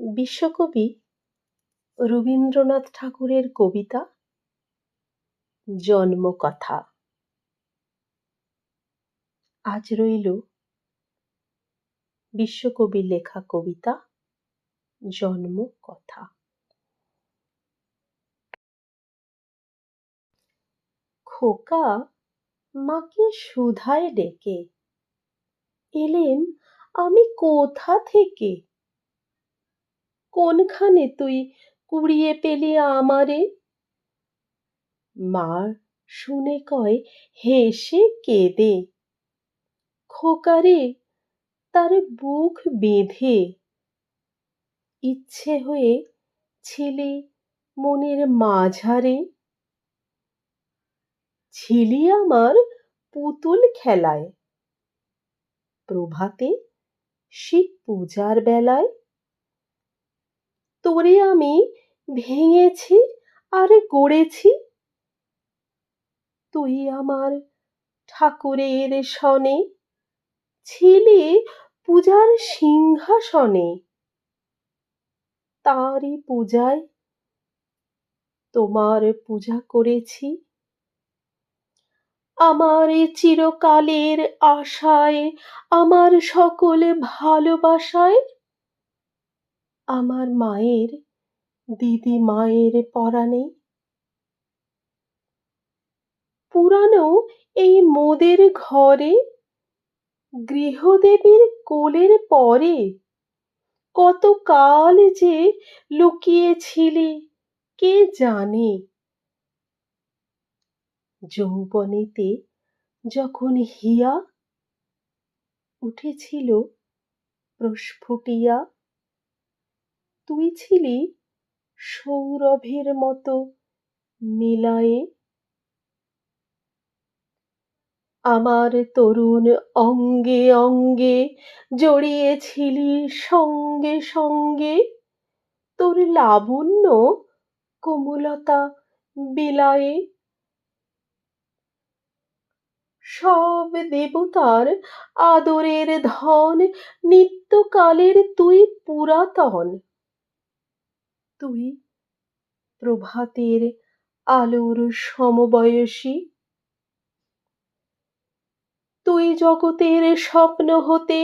বিশ্বকবি রবীন্দ্রনাথ ঠাকুরের কবিতা জন্মকথা। আজ রইল বিশ্বকবির লেখা কবিতা জন্মকথা। খোকা মাকে সুধায় ডেকে, এলেম আমি কোথা থেকে? কোনখানে তুই কুড়িয়ে পেলি আমারে? মা শুনে কয় হেসে কেঁদে, খোকারে তার বুক বেঁধে। ইচ্ছে হয়ে ছিলি মনের মাঝারে, ছিলি আমার পুতুল খেলায়। প্রভাতে শিব পূজার বেলায় তোরে আমি ভেঙেছি আর গড়েছি। তুই আমার ঠাকুরের সনে ছিলি পূজার সিংহাসনে। তাঁরই পূজায় তোমার পূজা করেছি। আমার চিরকালের আশায়, আমার সকল ভালোবাসায়, আমার মায়ের দিদি মায়ের পরাণে। পুরানো এই মোদের ঘরে গৃহদেবীর কোলের পরে কত কাল যে লুকিয়েছিলি কে জানে। যৌবনেতে যখন হিয়া উঠেছিল প্রস্ফুটিয়া, তুই ছিলি সৌরভের মতো মিলায়ে। আমার তরুণ অঙ্গে অঙ্গে জড়িয়েছিলি সঙ্গে সঙ্গে। তোর লাবণ্য কোমলতা বিলায়ে। সব দেবতার আদরের ধন, নিত্যকালের তুই পুরাতন। তুই প্রভাতের আলোর সমবয়সী। তুই জগতের স্বপ্ন হতে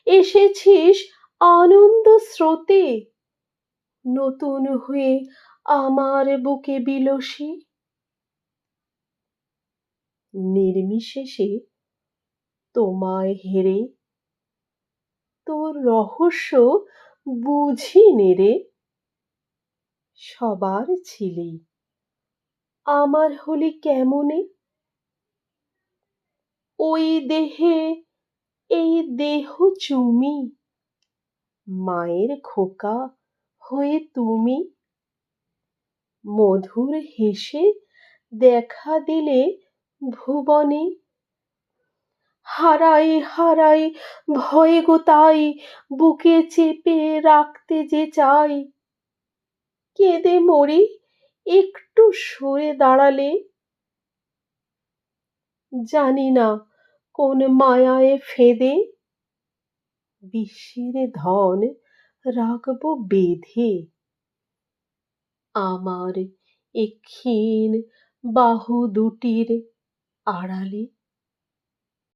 এসেছিস আনন্দ স্রোতে, নতুন হয়ে আমার বুকে বিলসি। নির্বিশেষে তোমায় হেরে তোর রহস্য বুঝিনে রে। সবার ছিলি, আমার হলি কেমনে? ওই দেহে এই দেহ চুমি, মায়ের খোকা হয়ে তুমি। মধুর হেসে দেখা দিলে ভুবনে। হারাই হারাই ভয়ে গো তাই, বুকে চেপে রাখতে যে চাই। কেঁদে মরি একটু সরে দাঁড়ালে। জানি না কোন মায়ায় ফেঁদে বিশ্বের ধন রাখবো বেঁধে। আমার এ ক্ষীণ বাহু দুটির আড়ালে।